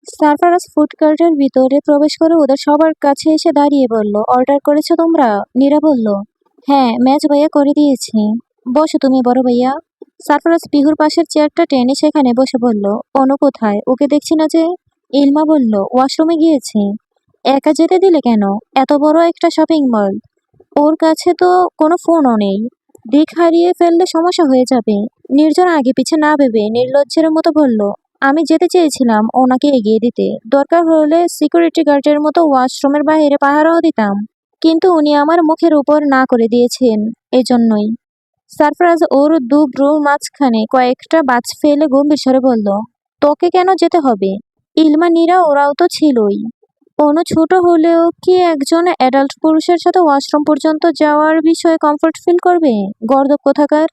Sarfaraz food কার্টের ভিতরে প্রবেশ করে ওদের সবার কাছে এসে দাঁড়িয়ে বলল, অর্ডার করেছো তোমরা? নীরা বলল, হ্যাঁ ম্যাচ ভাইয়া করে দিয়েছি। বসো তুমি বড় ভাইয়া। সারফারাজ পিহুর পাশের চেয়ারটা টেনে সেখানে বসে বলল, অনু কোথায়? ওকে দেখছি না যে। ইলমা বলল, ওয়াশরুমে গিয়েছে। একা যেতে দিলে কেন? এত বড় একটা শপিং মল, ওর কাছে তো কোনো ফোনও নেই। দিক হারিয়ে ফেললে সমস্যা হয়ে যাবে। নির্জন আগে পিছে না ভেবে নির্লজ্জের মতো বলল, আমি যেতে চেয়েছিলাম ওনাকে এগিয়ে দিতে, দরকার হলে সিকিউরিটি গার্ডের মতো ওয়াশরুমের বাইরে পাহারাও দিতাম, কিন্তু উনি আমার মুখের উপর না করে দিয়েছেন। এজন্যই। সারফরাজ ওর দু ভ্রুর মাঝখানে কয়েকটা বাজ ফেলে গম্ভীর স্বরে বলল, তোকে কেন যেতে হবে? ইলমা নীরা ওরাও তো ছিলই। অনু ছোট হলেও কি একজন অ্যাডাল্ট পুরুষের সাথে ওয়াশরুম পর্যন্ত যাওয়ার বিষয়ে কমফোর্ট ফিল করবে? গর্দভ কোথাকার।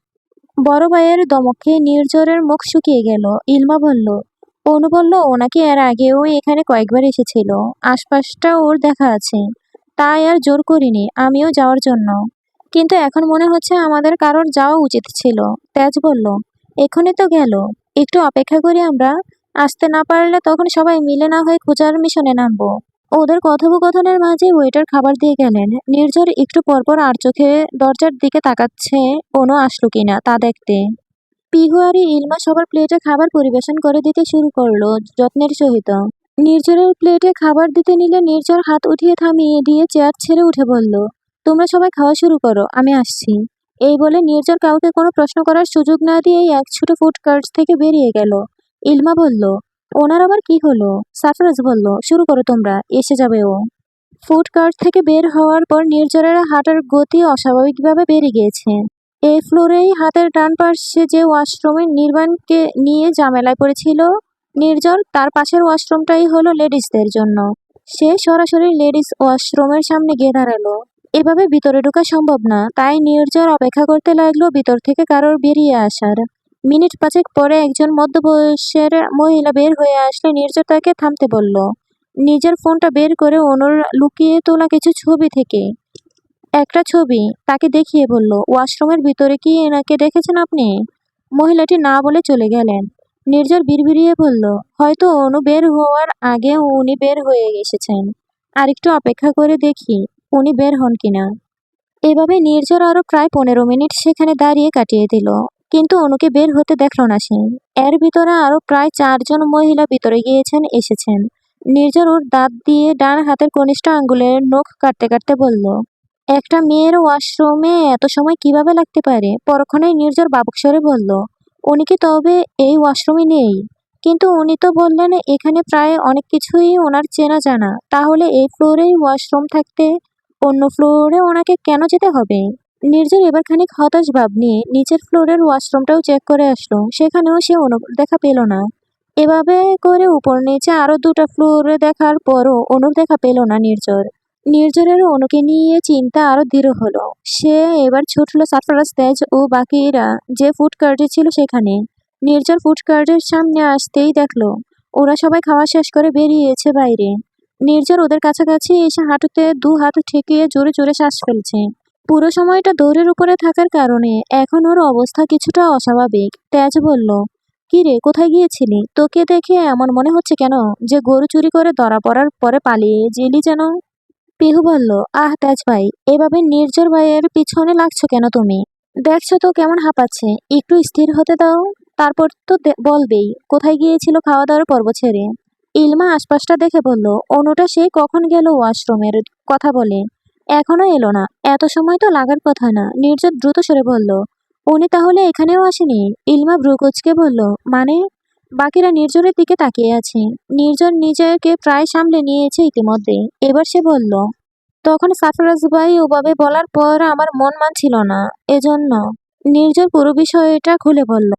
বড় ভাইয়ের ধমকে নির্ঝরের মুখ শুকিয়ে গেল। ইলমা বলল, অনু বলল ওনাকে এর আগেও এখানে কয়েকবার এসেছিল, আশপাশটা ওর দেখা আছে, তাই আর জোর করিনি আমিও যাওয়ার জন্য, কিন্তু এখন মনে হচ্ছে আমাদের কারোর যাওয়া উচিত ছিল। তেজ বলল, এখনই তো গেল, একটু অপেক্ষা করি আমরা, আসতে না পারলে তখন সবাই মিলে না হয় খোঁজার মিশনে নামবো। ওদের কথোপকথনের মাঝে ওয়েটার খাবার দিয়ে গেলেন। নির্ঝর একটু পরপর আর চোখে দরজার দিকে তাকাচ্ছে কোনো আসলো কিনা তা দেখতে। পিহু আর ইলমা সবার প্লেটে খাবার পরিবেশন করে দিতে শুরু করলো যত্নের সহিত। নির্ঝরের প্লেটে খাবার দিতে নিলে নির্ঝর হাত উঠিয়ে থামিয়ে দিয়ে চেয়ার ছেড়ে উঠে বলল, তোমরা সবাই খাওয়া শুরু করো, আমি আসছি। এই বলে নির্ঝর কাউকে কোনো প্রশ্ন করার সুযোগ না দিয়েই এক ছুটে ফুড কার্ট থেকে বেরিয়ে গেল। ইলমা বলল, ওনার আবার কি হলো? সারফরাজ বলল, শুরু করো তোমরা, এসে যাবে ও। ফুড কার্ট থেকে বের হওয়ার পর নির্ঝরের হাঁটার গতি অস্বাভাবিকভাবে বেড়ে গিয়েছে। এই ফ্লোরেই হাতের ডান পাশে যে ওয়াশরুমে নির্বাণকে নিয়ে ঝামেলায় পড়েছিল নির্ঝর, তার পাশের ওয়াশরুমটাই হলো লেডিসদের জন্য। সে সরাসরি লেডিস ওয়াশরুমের সামনে গিয়ে দাঁড়ালো। এভাবে ভিতরে ঢোকা সম্ভব না, তাই নির্ঝর অপেক্ষা করতে লাগলো ভিতর থেকে কারোর বেরিয়ে আসার। মিনিট পাঁচেক পরে একজন মধ্যবয়সের মহিলা বের হয়ে আসলে নির্ঝর তাকে থামতে বলল। নিজের ফোনটা বের করে অনুর লুকিয়ে তোলা কিছু ছবি থেকে একটা ছবি তাকে দেখিয়ে বলল, ওয়াশরুমের ভিতরে কি এনাকে দেখেছেন আপনি? মহিলাটি না বলে চলে গেলেন। নির্ঝর বিড়বিড়িয়ে বলল, হয়তো অনু বের হওয়ার আগে উনি বের হয়ে এসেছেন, আর একটু অপেক্ষা করে দেখি উনি বের হন কিনা। এভাবে নির্ঝর আরো প্রায় 15 মিনিট সেখানে দাঁড়িয়ে কাটিয়ে দিল, কিন্তু অনুকে বের হতে দেখল না সে। এর ভিতরে আরো প্রায় 4 জন মহিলা ভিতরে গিয়েছেন এসেছেন। নির্ঝর ওর দাঁত দিয়ে ডান হাতের কনিষ্ঠ আঙ্গুলের নখ কাটতে কাটতে বলল, একটা মেয়ের ওয়াশরুমে এত সময় কিভাবে লাগতে পারে? পরক্ষণেই নির্ঝর বাবুক স্বরে বলল, উনি কি তবে এই ওয়াশরুমে নেই? কিন্তু উনি তো বললেন এখানে প্রায় অনেক কিছুই ওনার চেনা জানা, তাহলে এই ফ্লোরেই ওয়াশরুম থাকতে অন্য ফ্লোরে ওনাকে কেন যেতে হবে? নির্ঝর এবার খানিক হতাশ ভাব নিয়ে নিচের ফ্লোরের ওয়াশরুমটাও চেক করে আসলো, সেখানেও সে অনুর দেখা পেল না। এভাবে করে উপর নিচে আরো 2টা ফ্লোরে দেখার পরও অনুর দেখা পেল না নির্ঝর। নির্ঝরের অনুকে নিয়ে চিন্তা আরো দৃঢ় হলো। সে এবার ছুটল সারফরাজ, তেজ ও বাকিরা যে ফুড কার্টে ছিল সেখানে। নির্ঝর ফুড কার্টের সামনে আসতেই দেখলো ওরা সবাই খাওয়া শেষ করে বেরিয়েছে বাইরে। নির্ঝর ওদের কাছাকাছি এসে হাঁটুতে 2 হাত ঠেকিয়ে জোরে জোরে শ্বাস ফেলছে। পুরো সময়টা দৌড়ের উপরে থাকার কারণে এখন ওর অবস্থা কিছুটা অস্বাভাবিক। তেজ বলল, কি রে, কোথায় গিয়েছিলি? তোকে দেখে এমন মনে হচ্ছে কেন যে গরু চুরি করে ধরা পড়ার পরে পালিয়ে জেলি যেন। পিহু বলল, আহ তেজ ভাই, এভাবে নির্ঝর ভাইয়ের পিছনে লাগছো কেন তুমি? দেখছো তো কেমন হাঁপাচ্ছে, একটু স্থির হতে দাও, তারপর তো বলবেই কোথায় গিয়েছিল খাওয়া দাওয়ার পর্ব ছেড়ে। ইলমা আশপাশটা দেখে বলল, অনুটা সেই কখন গেল ওয়াশরুমের কথা বলে, এখনো এলো না, এত সময় তো লাগার কথা না। নির্ঝর দ্রুত সরে বলল, উনি তাহলে এখানেও আসেনি? ইলমা ভ্রু কুঁচকে বলল, মানে? বাকিরা নির্ঝরের দিকে তাকিয়ে আছে। নির্ঝর নিজেকে প্রায় সামলে নিয়েছে ইতিমধ্যে। এবার সে বলল, তখন সারফরাজ ভাই ওভাবে বলার পর আমার মন মানছিল না, এজন্য। নির্ঝর পুরো বিষয়টা খুলে বলল,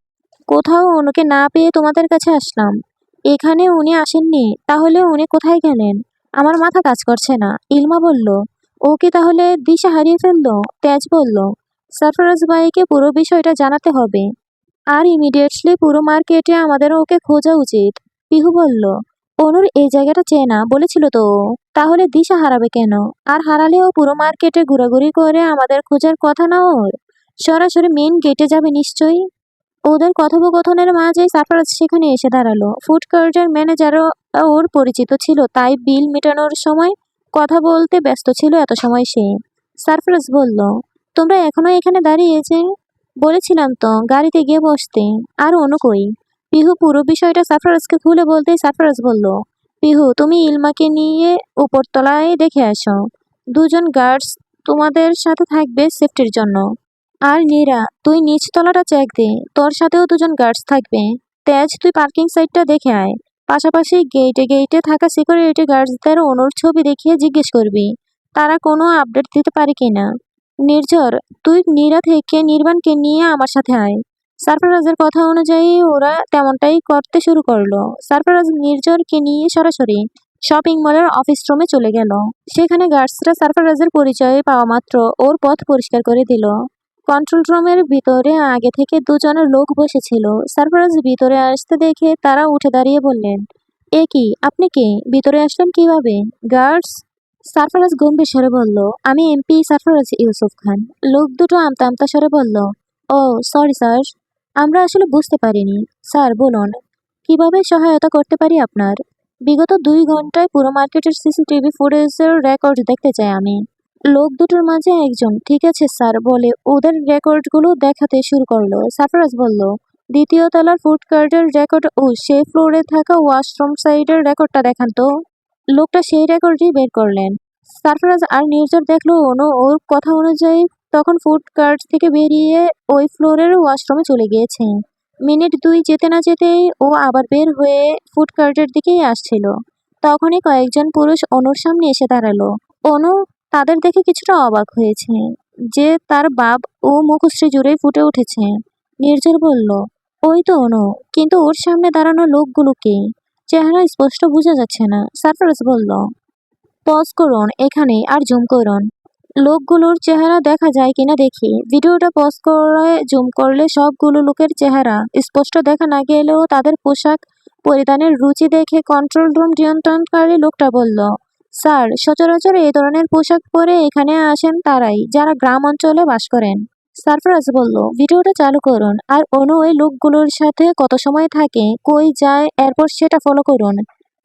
কোথাও অনুকে না পেয়ে তোমাদের কাছে আসলাম। এখানে উনি আসেননি, তাহলে উনি কোথায় গেলেন? আমার মাথা কাজ করছে না। ইলমা বলল, ও কি তাহলে দিশা হারিয়ে ফেললো? তেজ বলল, সারফরাজ ভাইকে পুরো বিষয়টা জানাতে হবে, আর ইমিডিয়েটলি পুরো মার্কেটে আমাদের ওকে খোঁজা উচিত। পিহু বলল, অনুর এই জায়গাটা চেনা বলেছিল তো ও, তাহলে দিশা হারাবে কেন? আর হারালেও পুরো মার্কেটে ঘোরাঘুরি করে আমাদের খোঁজার কথা না ওর, সরাসরি মেইন গেটে যাবে নিশ্চয়ই। ওদের কথোপকথনের মাঝে সারফরাজ সেখানে এসে দাঁড়ালো। ফুড কোর্টের ম্যানেজারও ওর পরিচিত ছিল, তাই বিল মেটানোর সময় কথা বলতে ব্যস্ত ছিল এত সময় সে। সারফরাজ বলল, তোমরা এখনো এখানে দাঁড়িয়েছে? বলেছিলাম তো গাড়িতে গিয়ে বসতে। আর অনু কই? পিহু পুরো বিষয়টা সারফরাজকে খুলে বলতেই সারফরাজ বলল, পিহু তুমি ইলমাকে নিয়ে উপরতলায় দেখে আসো। দুজন গার্ডস তোমাদের সাথে থাকবে সেফটির জন্য। আর নীরা, তুই নিচ তলাটা চেক দে, তোর সাথেও দুজন গার্ডস থাকবে। তেজ, তুই পার্কিং সাইডটা দেখে আয়। পাশাপাশি গেটে গেটে থাকা সিকিউরিটি গার্ডসদের অনুর ছবি দেখিয়ে জিজ্ঞেস করবি তারা কোনো আপডেট দিতে পারে কিনা। নির্ঝর, তুই নীরা থেকে নির্বাণকে নিয়ে আমার সাথে আয়। সারফরাজের কথা অনুযায়ী ওরা তেমনটাই করতে শুরু করলো। সারফরাজ নির্ঝরকে নিয়ে সরাসরি শপিং মলের অফিস রুমে চলে গেল। সেখানে গার্ডসরা সারফরাজের পরিচয় পাওয়া মাত্র ওর পথ পরিষ্কার করে দিল। কন্ট্রোল রুমের ভিতরে আগে থেকে দুজন লোক বসেছিল। সারফরাজ ভিতরে আসতে দেখে তারা উঠে দাঁড়িয়ে বললেন, এ কি, আপনি কে? ভিতরে আসলেন কিভাবে? গার্ডস? সারফরাজ গম্ভীর স্বরে বলল, আমি এমপি সারফরাজ ইউসুফ খান। লোক দুটো আমতা আমতা স্বরে বলল, ও সরি স্যার, আমরা আসলে বুঝতে পারিনি। স্যার বলুন, কিভাবে সহায়তা করতে পারি আপনার? বিগত 2 ঘন্টায় পুরো মার্কেটের সিসিটিভি ফুটেজের রেকর্ড দেখতে চাই আমি। লোক দুটোর মাঝে একজন, ঠিক আছে স্যার বলে ওদের রেকর্ডগুলো দেখাতে শুরু করলো। সারফরাজ বলল, দ্বিতীয় তলার ফুড কার্টের রেকর্ড ও সেই ফ্লোরে থাকা ওয়াশরুম সাইডের রেকর্ডটা দেখান তো। লোকটা সেই রেকর্ডই বের করলেন। সারফরাজ আর নির্ঝর দেখলো অনু ওর কথা অনুযায়ী তখন ফুড কার্ট থেকে বেরিয়ে ওই ফ্লোরের ওয়াশরুমে চলে গিয়েছে। মিনিট 2 যেতে না যেতেই ও আবার বের হয়ে ফুড কার্টের দিকেই আসছিল। তখনই কয়েকজন পুরুষ অনুর সামনে এসে দাঁড়ালো। অনু তাদের দেখে কিছুটা অবাক হয়েছে যে তার বাপ ও মুখশ্রী জুড়েই ফুটে উঠেছে। নির্ঝর বলল, ওই তো অনু, কিন্তু ওর সামনে দাঁড়ানো লোকগুলোকে চেহারা স্পষ্ট বোঝা যাচ্ছে না। সারফরাজ বলল, পজ করুন এখানে আর জুম করুন, লোকগুলোর চেহারা দেখা যায় কিনা দেখি। ভিডিওটা পজ করে জুম করলে সবগুলো লোকের চেহারা স্পষ্ট দেখা না গেলেও তাদের পোশাক পরিধানের রুচি দেখে কন্ট্রোল রুম নিয়ন্ত্রণকারী লোকটা বলল, স্যার সচরাচর এই ধরনের পোশাক পরে এখানে আসেন তারাই যারা গ্রাম অঞ্চলে বাস করেন। সারফরাজ বলল, ভিডিওটা চালু করুন আর অনু ওই লোকগুলোর সাথে কত সময় থাকে, কই যায়, এরপর সেটা ফলো করুন।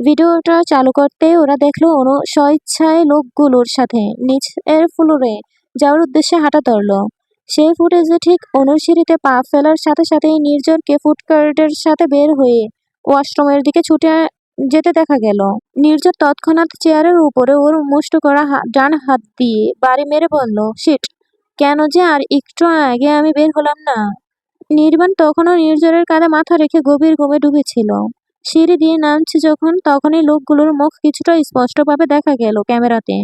ভিডিওটা চালু করতেই ওরা দেখলো অনু স্বইচ্ছায় লোকগুলোর সাথে নিচের ফ্লোরে যাওয়ার উদ্দেশ্যে হাঁটা ধরলো। সেই ফুটেজে ঠিক অনুর সিঁড়িতে পা ফেলার সাথে সাথেই নির্ঝরকে ফুডকার্টের সাথে বের হয়ে ওয়াশরুমের দিকে ছুটে যেতে দেখা গেল। নির্ঝর তৎক্ষণাৎ চেয়ারের উপরে ওর মুষ্ট করা ডান হাত দিয়ে বাড়ি মেরে বলল, শিট, কেন যে আর একটু আগে আমি বের হলাম না। নির্বাণ তখনও নির্ঝরের কাঁধে মাথা রেখে গভীর ঘুমে ডুবেছিল। সিঁড়ি দিয়ে নামছে যখন তখনই লোকগুলোর মুখ কিছুটা স্পষ্টভাবে দেখা গেল ক্যামেরাতে।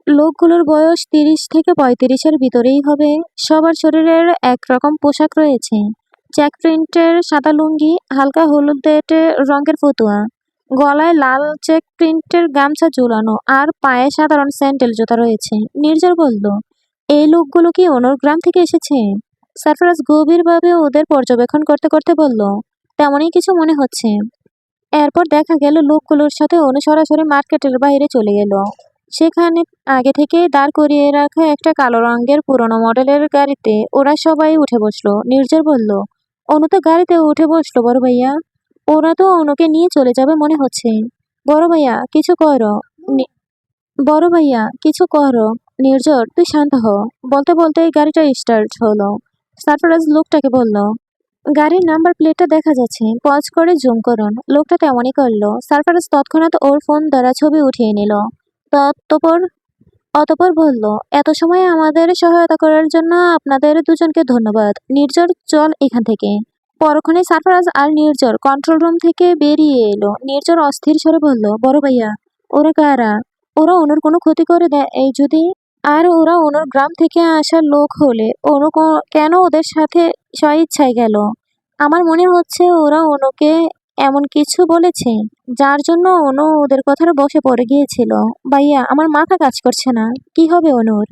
লোকগুলোর বয়স 30 থেকে 35-এর ভিতরেই হবে। সবার শরীরের একরকম পোশাক রয়েছে, চেক প্রিন্টের সাদা লুঙ্গি, হালকা হলুদেটে রঙের ফতুয়া, গলায় লাল চেক প্রিন্টের গামছা ঝুলানো আর পায়ে সাধারণ স্যান্ডেল জুতা রয়েছে। নির্ঝর বলল, এই লোকগুলো কি অনুর গ্রাম থেকে এসেছে? সারফরাজ গভীরভাবে ওদের পর্যবেক্ষণ করতে করতে বলল, তেমনই কিছু মনে হচ্ছে। এরপর দেখা গেল লোকগুলোর সাথে অনু সরাসরি মার্কেটের বাইরে চলে গেল। সেখানে আগে থেকে দাঁড় করিয়ে রাখা একটা কালো রঙের পুরোনো মডেলের গাড়িতে ওরা সবাই উঠে বসলো। নির্ঝর বলল, অনু তো গাড়িতে উঠে বসলো বড় ভাইয়া, ওরা তো অনুকে নিয়ে চলে যাবে মনে হচ্ছে। বড় ভাইয়া কিছু করো, বড় ভাইয়া কিছু করো। নির্ঝর তুই শান্ত হ। বলতে বলতেই গাড়িটা স্টার্ট হলো। সারফরাজ লোকটাকে বলল, গাড়ির নাম্বার প্লেটটা দেখা যাচ্ছে, পজ করে জুম করুন। লোকটা তেমনই করলো। সারফরাজ তৎক্ষণাৎ ওর ফোন দ্বারা ছবি উঠিয়ে নিল। তৎপর অতপর বলল, এত সময় আমাদের সহায়তা করার জন্য আপনাদের দুজনকে ধন্যবাদ। নির্ঝর চল এখান থেকে। পরক্ষণে সারফরাজ আর নির্ঝর কন্ট্রোল রুম থেকে বেরিয়ে এলো। নির্ঝর অস্থির স্বরে বলল, বড় ভাইয়া ওরা কারা? ওরা অনুর কোনো ক্ষতি করে দেয় এই যদি? আর ওরা অনুর গ্রাম থেকে আসা লোক হলে অনু কেন ওদের সাথে স্বইচ্ছায় গেল? আমার মনে হচ্ছে ওরা অনুকে এমন কিছু বলেছে যার জন্য অনু ওদের কথার বশে পড়ে গিয়েছিল। ভাইয়া আমার মাথা কাজ করছে না, কি হবে অনুর?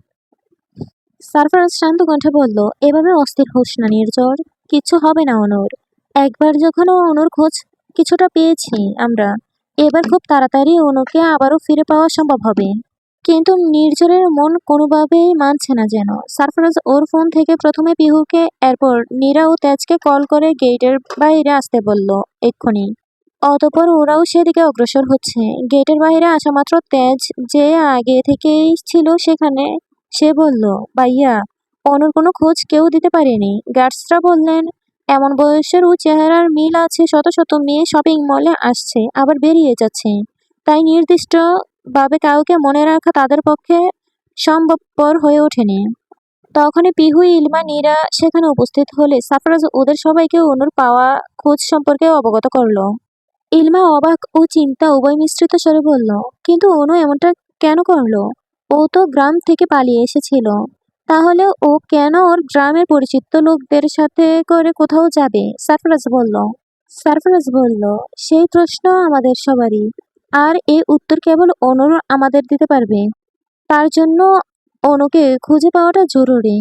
সারফরাজ শান্ত কণ্ঠে বলল, এভাবে অস্থির হোস না নির্ঝর, কিচ্ছু হবে না অনুর। একবার যখন অনুর খোঁজ কিছুটা পেয়েছি আমরা, এবার খুব তাড়াতাড়ি অনুকে আবারও ফিরে পাওয়া সম্ভব হবে। কিন্তু নির্ঝরের মন কোনোভাবেই মানছে না যেন। সারফরাজ ওর ফোন থেকে প্রথমে পিহুকে, এরপর নীরা ও তেজকে কল করে গেটের বাইরে আসতে বলল এক্ষুনি। অতঃপর ওরাও সেদিকে অগ্রসর হচ্ছে। গেটের বাইরে আসা মাত্র তেজ, যে আগে থেকেই ছিল সেখানে, সে বলল, ভাইয়া, অনুর কোনো খোঁজ কেউ দিতে পারেনি। গার্ডসরা বললেন, এমন বয়সের ও চেহারার মিল আছে, শত শত মেয়ে শপিং মলে আসছে আবার বেরিয়ে যাচ্ছে, তাই নির্দিষ্ট ভাবে কাউকে মনে রাখা তাদের পক্ষে সম্ভবপর হয়ে ওঠেনি। তখনই পিহু, ইলমা, নীরা সেখানে উপস্থিত হলে সারফরাজ ওদের সবাইকে অনুর পাওয়া খোঁজ সম্পর্কে অবগত করলো। ইলমা অবাক ও চিন্তা উভয় মিশ্রিত স্বরে বলল, কিন্তু অনু এমনটা কেন করলো? ও তো গ্রাম থেকে পালিয়ে এসেছিল। তাহলে ও কেন ওর গ্রামের পরিচিত লোকদের সাথে করে কোথাও যাবে? সারফরাজ বলল, সেই প্রশ্ন আমাদের সবারই, আর এই উত্তর কেবল অনুর আমাদের দিতে পারবে। তার জন্য অনুকে খুঁজে পাওয়াটা জরুরি।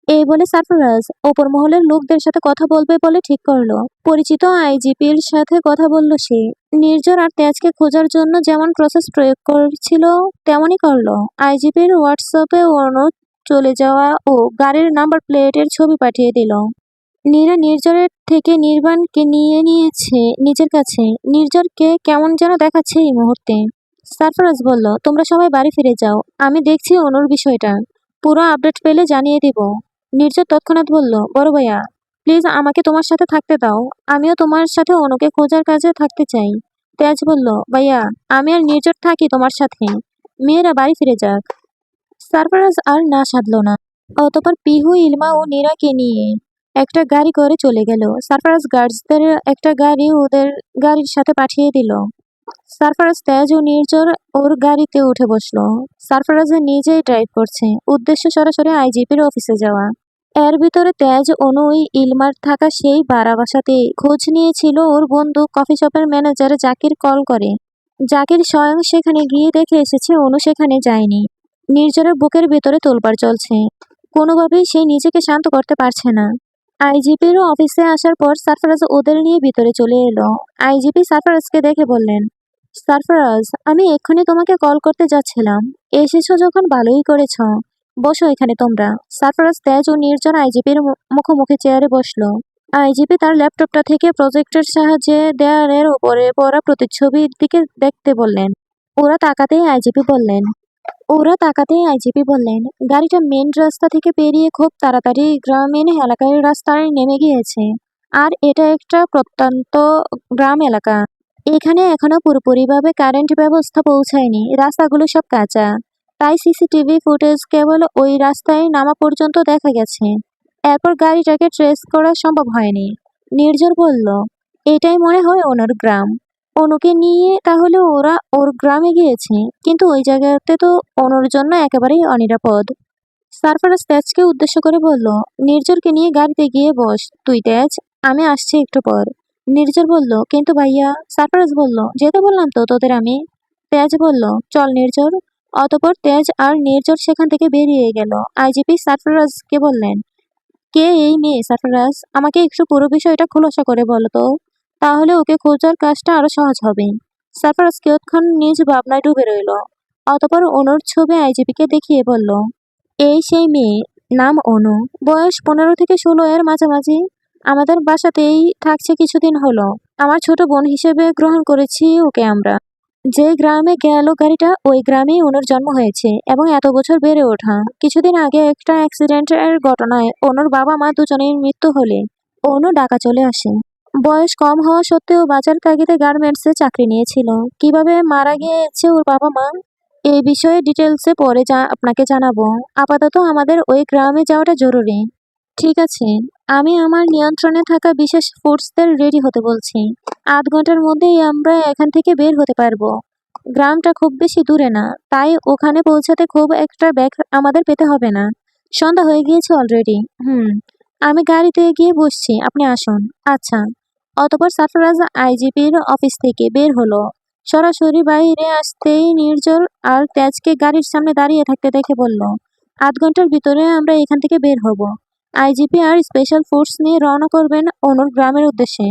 এই বলে সারফরাজ ওপর মহলের লোকদের সাথে কথা বলবে বলে ঠিক করলো। পরিচিত আইজিপির সাথে কথা বলল সে। নির্ঝর আর তেজকে খোঁজার জন্য যেমন প্রসেস প্রয়োগ করছিল তেমনই করলো। আইজিপির হোয়াটসঅ্যাপে অনু চলে যাওয়া ও গাড়ির নাম্বার প্লেটের ছবি পাঠিয়ে দিল। নীরা নির্ঝরের থেকে নির্বাণকে নিয়ে নিয়েছে নিজের কাছে। নির্ঝরকে কেমন যেন দেখাচ্ছে এই মুহূর্তে। সারফরাজ বলল, তোমরা সবাই বাড়ি ফিরে যাও, আমি দেখছি অনুর বিষয়টা। পুরো আপডেট পেলে জানিয়ে দিব। নির্ঝর তৎক্ষণাৎ বলল, বড় ভাইয়া, প্লিজ আমাকে তোমার সাথে থাকতে দাও। আমিও তোমার সাথে অনুকে খোঁজার কাজে থাকতে চাই। তেজ বলল, ভাইয়া, আমি আর নির্ঝর থাকি তোমার সাথে। মেয়েরা বাড়ি ফিরে যাক। সারফরাজ আর না সাধল না। অতঃপর পিহু, ইলমা ও নীরাকে নিয়ে একটা গাড়ি করে চলে গেল। সারফরাজ গার্ডসদের একটা গাড়ি ওদের গাড়ির সাথে পাঠিয়ে দিল। সারফরাজ, তেজ ও নির্ঝর ওর গাড়িতে উঠে বসলো। সারফরাজ নিজেই ড্রাইভ করছে, উদ্দেশ্য সরাসরি আইজিপির অফিসে যাওয়া। এর ভিতরে তেজ, অনু, ইলমার থাকা সেই ভাড়া বাসাতে খোঁজ নিয়েছিল ওর বন্ধু কফি শপের ম্যানেজার জাকির কল করে। জাকির স্বয়ং সেখানে গিয়ে দেখে এসেছে অনু সেখানে যায়নি। নির্ঝরের বুকের ভেতরে তোলপাড় চলছে। কোনোভাবেই সে নিজেকে শান্ত করতে পারছে না। আইজিপির অফিসে আসার পর সারফরাজ ওদের নিয়ে ভিতরে চলে এলো। আইজিপি সারফরাজকে দেখে বললেন, সারফরাজ, আমি এক্ষুনি তোমাকে কল করতে যাচ্ছিলাম। এসেছো যখন ভালোই করেছ। বসো এখানে তোমরা। সারফরাজ, তেজ ও নির্জন আইজিপির মুখোমুখি চেয়ারে বসলো। আইজিপি তার ল্যাপটপটা থেকে প্রজেক্টের সাহায্যে দেয়ালের উপরে পড়া প্রতিচ্ছবির দিকে দেখতে বললেন। ওরা তাকাতেই আইজিপি বললেন, গাড়িটা মেন রাস্তা থেকে বেরিয়ে খুব তাড়াতাড়ি গ্রামীণ এলাকার রাস্তায় নেমে গিয়েছে। আর এটা একটা প্রত্যন্ত গ্রাম এলাকা। এখানে এখনো পুরোপুরিভাবে কারেন্ট ব্যবস্থা পৌঁছায়নি, রাস্তাগুলো সব কাঁচা। তাই সিসিটিভি ফুটেজ কেবল ওই রাস্তায় নামা পর্যন্ত দেখা গেছে। এরপর গাড়িটাকে ট্রেস করা সম্ভব হয়নি। নির্ঝর বলল, এটাই মনে হয় অনুর গ্রাম। অনুকে নিয়ে তাহলে ওরা ওর গ্রামে গিয়েছে, কিন্তু ওই জায়গাতে তো অনুর জন্য একেবারেই অনিরাপদ। সারফরাজ তেজকে উদ্দেশ্য করে বলল, নির্ঝরকে নিয়ে গাড়িতে গিয়ে বস তুই তেজ, আমি আসছি একটু পর। নির্ঝর বলল, কিন্তু ভাইয়া। সারফরাজ বলল, যেতে বললাম তো তোদের আমি। তেজ বলল, চল নির্ঝর। অতঃপর তেজ আর নির্ঝর সেখান থেকে বেরিয়ে গেল। আইজিপি সারফরাজকে বললেন, কে এই মেয়ে সারফরাজ? আমাকে একটু পুরো বিষয়টা খোলাসা করে বলো তো, তাহলে ওকে খোঁজার কাজটা আরো সহজ হবে। সারফরাজ কিয়ৎক্ষণ নিজ ভাবনায় ডুবে রইল। অতঃপর অনুর ছবি আইজিপিকে দেখিয়ে বলল, এই সেই মেয়ে, নাম অনু, বয়স 15 থেকে 16 এর মাঝামাঝি। আমাদের বাসাতেই থাকছে কিছুদিন হলো। আমার ছোট বোন হিসেবে গ্রহণ করেছি ওকে আমরা। যে গ্রামে গেল গাড়িটা, ওই গ্রামেই অনুর জন্ম হয়েছে এবং এত বছর বেড়ে ওঠা। কিছুদিন আগে একটা অ্যাক্সিডেন্টের ঘটনায় অনুর বাবা মা দুজনেই মৃত্যু হলে অনু ঢাকা চলে আসে। বয়স কম হওয়া সত্ত্বেও বাজার তাগিদে গার্মেন্টসে চাকরি নিয়েছিল। কিভাবে মারা গিয়েছে ওর বাবা মা, এই বিষয়ে ডিটেলসে পরে আপনাকে জানাবো। আপাতত আমাদের ওই গ্রামে যাওয়াটা জরুরি। ঠিক আছে, আমি আমার নিয়ন্ত্রণে থাকা বিশেষ ফোর্সদের রেডি হতে বলছি। 8 ঘন্টার মধ্যেই আমরা এখান থেকে বের হতে পারবো। গ্রামটা খুব বেশি দূরে না, তাই ওখানে পৌঁছাতে খুব একটা ব্যাগ আমাদের পেতে হবে না। সন্ধ্যা হয়ে গিয়েছে অলরেডি। আমি গাড়িতে গিয়ে বসছি, আপনি আসুন। আচ্ছা। অতঃপর সারফরাজ আইজিপির অফিস থেকে বের হলো। সরাসরি বাইরে আসতেই নির্ঝর আর তেজকে গাড়ির সামনে দাঁড়িয়ে থাকতে দেখে বলল, 8 ঘন্টার ভিতরে আমরা এখান থেকে বের হব। আইজিপি আর স্পেশাল ফোর্স নিয়ে রওনা করবেন অনুর গ্রামের উদ্দেশ্যে।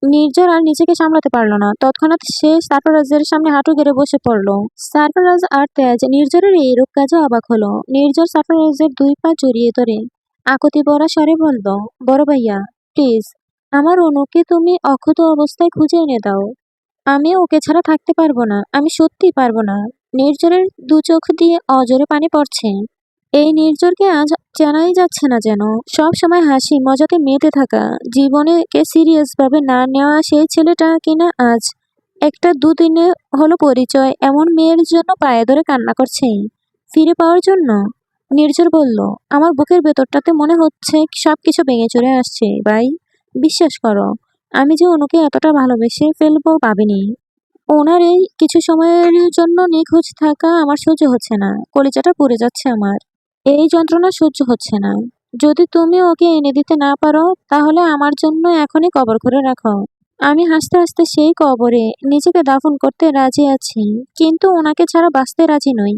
নির্ঝর আর নিজেকে সামলাতে পারল না। তৎক্ষণাৎ সে সারফারাজের সামনে হাঁটু গেড়ে বসে পড়ল। সারফারাজ আর তেজ নির্ঝরের এইরূপ কাজে অবাক হলো। নির্ঝর সারফারাজের 2 পা জড়িয়ে ধরে আকুতি ভরা স্বরে বলল, বড় ভাইয়া, প্লিজ আমার অনুকে তুমি অক্ষত অবস্থায় খুঁজে এনে দাও। আমি ওকে ছাড়া থাকতে পারবো না, আমি সত্যিই পারবো না। নির্ঝরের 2 চোখ দিয়ে অঝরে পানি পড়ছে। এই নির্ঝরকে আজ চেনাই যাচ্ছে না যেন। সব সময় হাসি মজাতে মেতে থাকা, জীবনেকে সিরিয়াস ভাবে না নেওয়া সেই ছেলেটা কিনা আজ একটা 2 দিনে হলো পরিচয় এমন মেয়ের জন্য পায়ে ধরে কান্না করছে ফিরে পাওয়ার জন্য। নির্ঝর বলল, আমার বুকের ভেতরটাতে মনে হচ্ছে সবকিছু ভেঙে চুরে আসছে ভাই। বিশ্বাস করো, আমি যে অনুকে এতটা ভালোবেসে ফেলবো ভাবিনি। ওনার এই কিছু সময়ের জন্য নিখোঁজ থাকা আমার সহ্য হচ্ছে না। কলিজাটা পুড়ে যাচ্ছে আমার। এই যন্ত্রণা সহ্য হচ্ছে না। যদি তুমি ওকে এনে দিতে না পারো তাহলে আমার জন্য এখনই কবর করে রাখো। আমি হাসতে হাসতে সেই কবরে নিজেকে দাফন করতে রাজি আছি, কিন্তু ওনাকে ছাড়া বাঁচতে রাজি নই।